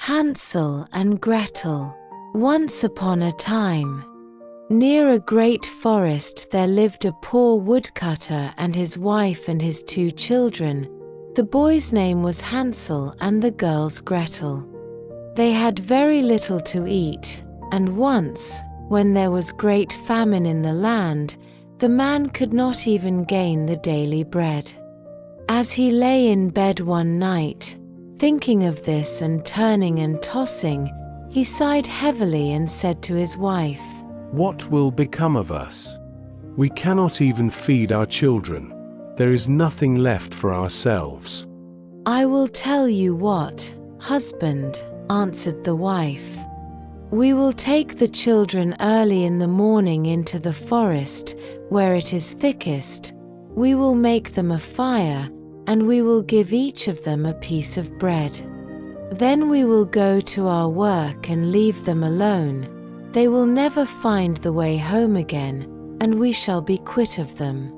Hansel and Gretel. Once upon a time, near a great forest there lived a poor woodcutter and his wife and his 2 children. The boy's name was Hansel and the girl's Gretel. They had very little to eat, and once, when there was great famine in the land, the man could not even gain the daily bread. As he lay in bed one night, thinking of this and turning and tossing, he sighed heavily and said to his wife, "What will become of us? We cannot even feed our children. There is nothing left for ourselves." "I will tell you what, husband," answered the wife. "We will take the children early in the morning into the forest, where it is thickest. We will make them a fire, and we will give each of them a piece of bread. Then we will go to our work and leave them alone. They will never find the way home again, and we shall be quit of them."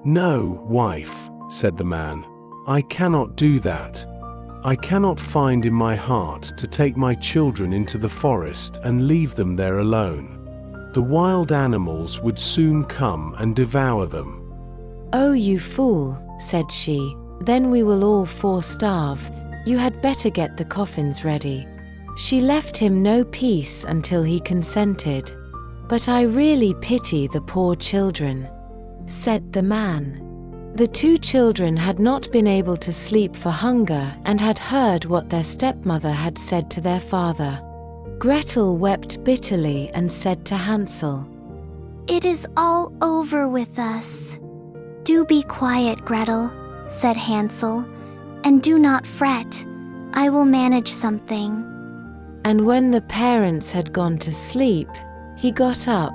"No, wife," said the man, "I cannot do that. I cannot find in my heart to take my children into the forest and leave them there alone. The wild animals would soon come and devour them." "Oh, you fool," said she, "then we will all 4 starve. You had better get the coffins ready." She left him no peace until he consented. "But I really pity the poor children," said the man. The 2 children had not been able to sleep for hunger and had heard what their stepmother had said to their father. Gretel wept bitterly and said to Hansel, "It is all over with us." "Do be quiet, Gretel," said Hansel, "and do not fret. I will manage something." And when the parents had gone to sleep, he got up,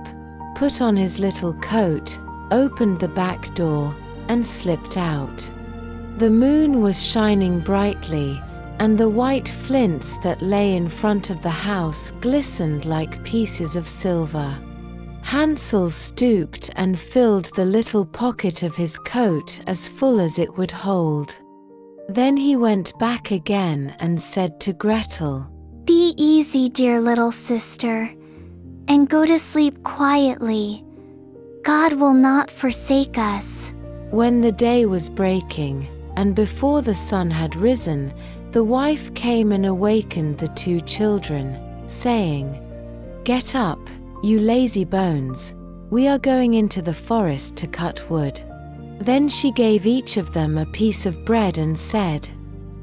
put on his little coat, opened the back door, and slipped out. The moon was shining brightly, and the white flints that lay in front of the house glistened like pieces of silver. Hansel stooped and filled the little pocket of his coat as full as it would hold. Then he went back again and said to Gretel, "Be easy, dear little sister, and go to sleep quietly. God will not forsake us." When the day was breaking, and before the sun had risen, the wife came and awakened the 2 children, saying, "Get up, you lazy bones. We are going into the forest to cut wood." Then she gave each of them a piece of bread and said,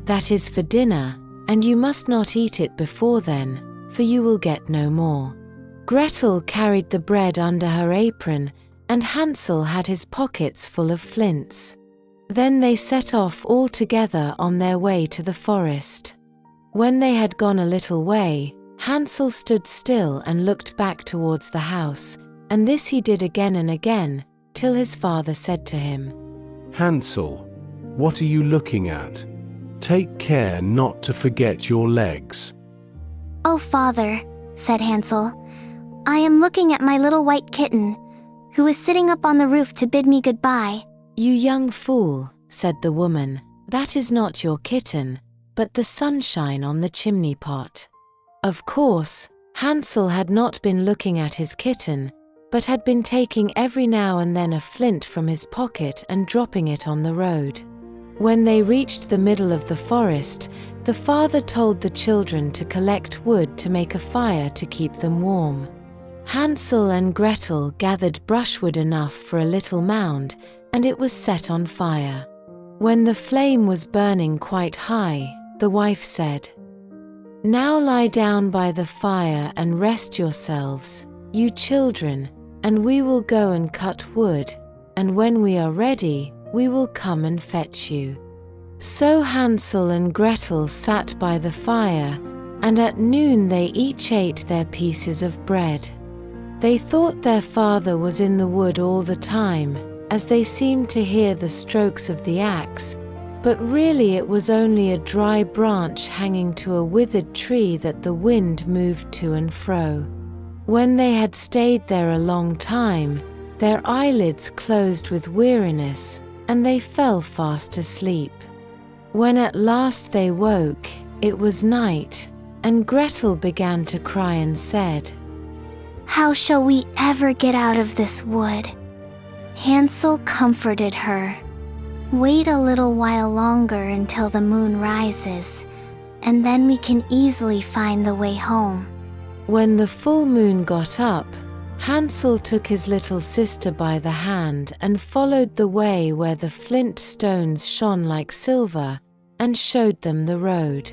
"That is for dinner, and you must not eat it before then, for you will get no more." Gretel carried the bread under her apron, and Hansel had his pockets full of flints. Then they set off all together on their way to the forest. When they had gone a little way, Hansel stood still and looked back towards the house, and this he did again and again, till his father said to him, "Hansel, what are you looking at? Take care not to forget your legs." "Oh, father," said Hansel, "I am looking at my little white kitten, who is sitting up on the roof to bid me goodbye." "You young fool," said the woman, "that is not your kitten, but the sunshine on the chimney pot." Of course, Hansel had not been looking at his kitten, but had been taking every now and then a flint from his pocket and dropping it on the road. When they reached the middle of the forest, the father told the children to collect wood to make a fire to keep them warm. Hansel and Gretel gathered brushwood enough for a little mound, and it was set on fire. When the flame was burning quite high, the wife said, "Now lie down by the fire and rest yourselves, you children, and we will go and cut wood, and when we are ready, we will come and fetch you." So Hansel and Gretel sat by the fire, and at noon they each ate their pieces of bread. They thought their father was in the wood all the time, as they seemed to hear the strokes of the axe, but really it was only a dry branch hanging to a withered tree that the wind moved to and fro. When they had stayed there a long time, their eyelids closed with weariness, and they fell fast asleep. When at last they woke, it was night, and Gretel began to cry and said, "How shall we ever get out of this wood?" Hansel comforted her. "Wait a little while longer until the moon rises, and then we can easily find the way home." When the full moon got up, Hansel took his little sister by the hand and followed the way where the flint stones shone like silver, and showed them the road.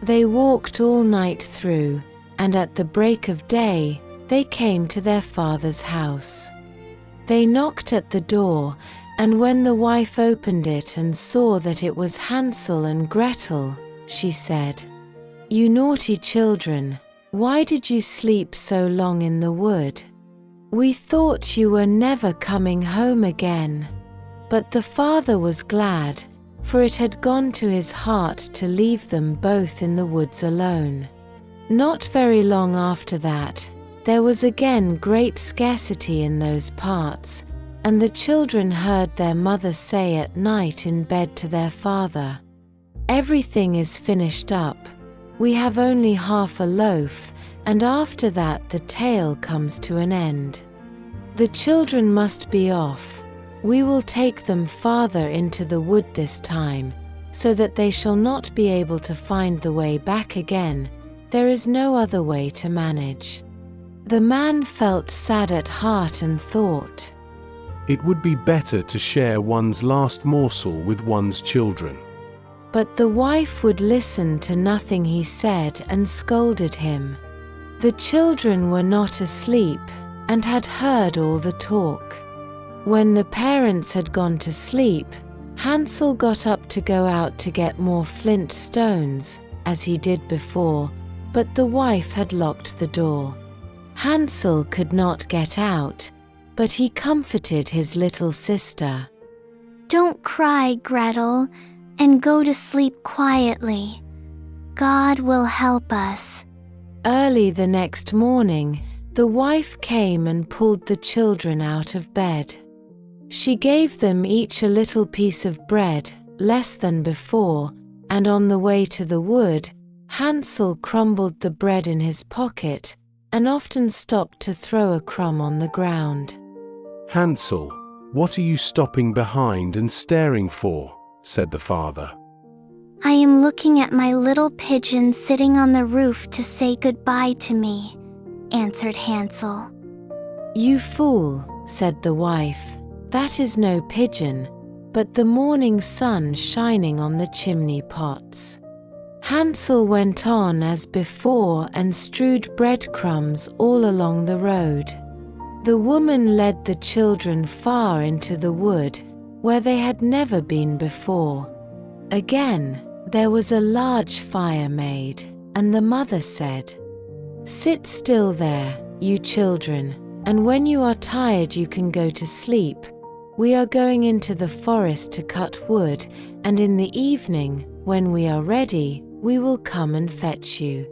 They walked all night through, and at the break of day, they came to their father's house. They knocked at the door, and when the wife opened it and saw that it was Hansel and Gretel, she said, "You naughty children, why did you sleep so long in the wood? We thought you were never coming home again." But the father was glad, for it had gone to his heart to leave them both in the woods alone. Not very long after that, there was again great scarcity in those parts, and the children heard their mother say at night in bed to their father, "Everything is finished up. We have only half a loaf, and after that the tale comes to an end. The children must be off. We will take them farther into the wood this time, so that they shall not be able to find the way back again. There is no other way to manage." The man felt sad at heart and thought, It would be better to share one's last morsel with one's children. but the wife would listen to nothing he said and scolded him. The children were not asleep, and had heard all the talk. When the parents had gone to sleep, Hansel got up to go out to get more flint stones, as he did before, but the wife had locked the door. Hansel could not get out, but he comforted his little sister. "Don't cry, Gretel, and go to sleep quietly. God will help us." Early the next morning, the wife came and pulled the children out of bed. She gave them each a little piece of bread, less than before, and on the way to the wood, Hansel crumbled the bread in his pocket, and often stopped to throw a crumb on the ground. "Hansel, what are you stopping behind and staring for?" said the father. "I am looking at my little pigeon sitting on the roof to say goodbye to me," answered Hansel. "You fool," said the wife, "that is no pigeon, but the morning sun shining on the chimney pots." Hansel went on as before and strewed breadcrumbs all along the road. The woman led the children far into the wood, where they had never been before. Again, there was a large fire made, and the mother said, "Sit still there, you children, and when you are tired you can go to sleep. We are going into the forest to cut wood, and in the evening, when we are ready, we will come and fetch you."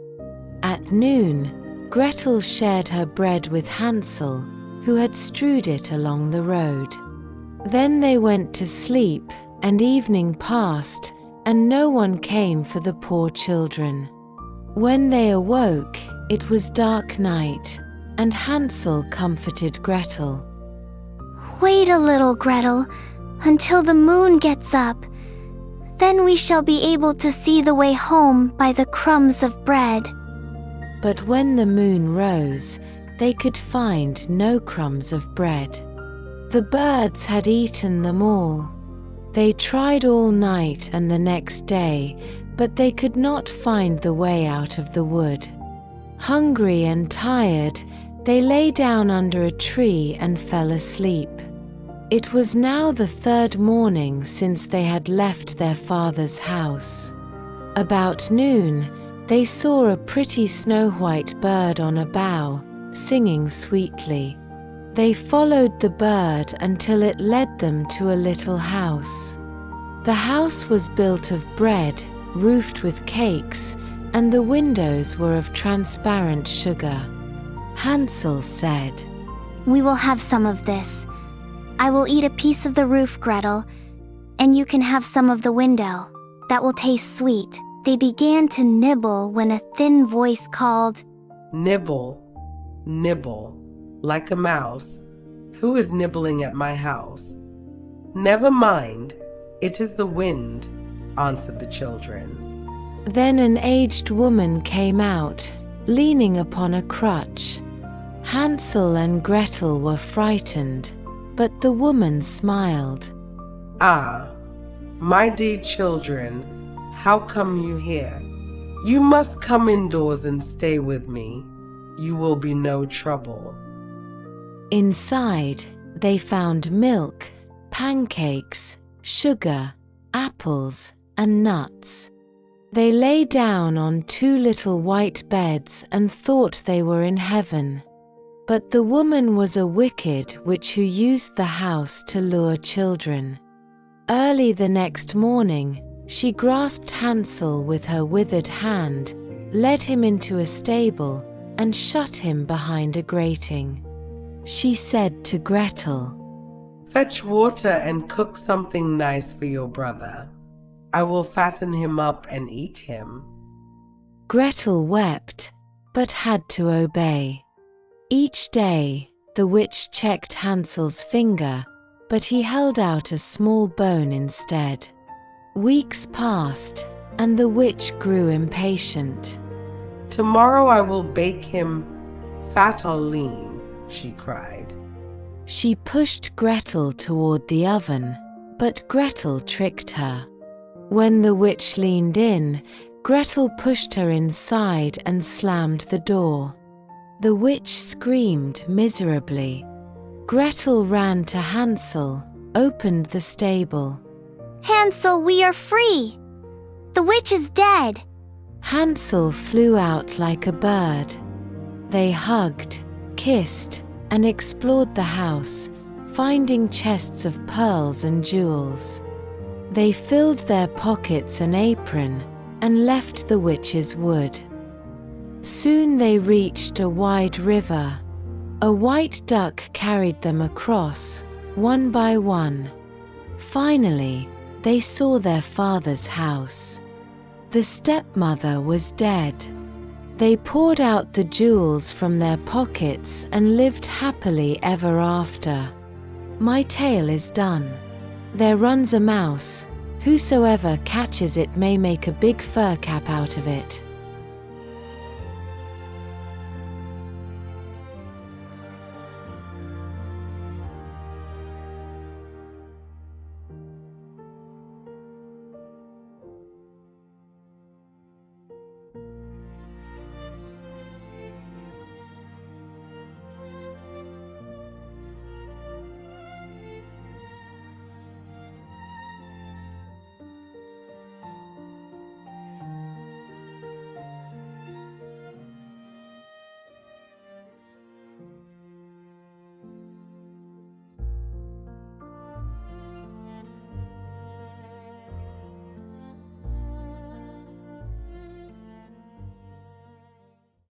At noon, Gretel shared her bread with Hansel, who had strewed it along the road. Then they went to sleep, and evening passed, and no one came for the poor children. When they awoke, it was dark night, and Hansel comforted Gretel. "Wait a little, Gretel, until the moon gets up. Then we shall be able to see the way home by the crumbs of bread." But when the moon rose, they could find no crumbs of bread. The birds had eaten them all. They tried all night and the next day, but they could not find the way out of the wood. Hungry and tired, they lay down under a tree and fell asleep. It was now the third morning since they had left their father's house. About noon, they saw a pretty snow-white bird on a bough, singing sweetly. They followed the bird until it led them to a little house. The house was built of bread, roofed with cakes, and the windows were of transparent sugar. Hansel said, "We will have some of this. I will eat a piece of the roof, Gretel, and you can have some of the window. That will taste sweet, They began to nibble when a thin voice called, "Nibble, nibble, like a mouse. Who is nibbling at my house?" "Never mind, it is the wind," answered the children. Then an aged woman came out, leaning upon a crutch. Hansel and Gretel were frightened, but the woman smiled. "Ah, my dear children, how come you here? You must come indoors and stay with me. You will be no trouble." Inside, they found milk, pancakes, sugar, apples, and nuts. They lay down on 2 little white beds and thought they were in heaven. But the woman was a wicked witch who used the house to lure children. Early the next morning, she grasped Hansel with her withered hand, led him into a stable, and shut him behind a grating. She said to Gretel, "Fetch water and cook something nice for your brother. I will fatten him up and eat him." Gretel wept, but had to obey. Each day, the witch checked Hansel's finger, but he held out a small bone instead. Weeks passed, and the witch grew impatient. "Tomorrow I will bake him fat or lean," she cried. She pushed Gretel toward the oven, but Gretel tricked her. When the witch leaned in, Gretel pushed her inside and slammed the door. The witch screamed miserably. Gretel ran to Hansel, opened the stable. "Hansel, we are free! The witch is dead!" Hansel flew out like a bird. They hugged, kissed, and explored the house, finding chests of pearls and jewels. They filled their pockets and apron and left the witch's wood. Soon they reached a wide river. A white duck carried them across, one by one. Finally, they saw their father's house. The stepmother was dead. They poured out the jewels from their pockets and lived happily ever after. My tale is done. There runs a mouse. Whosoever catches it may make a big fur cap out of it.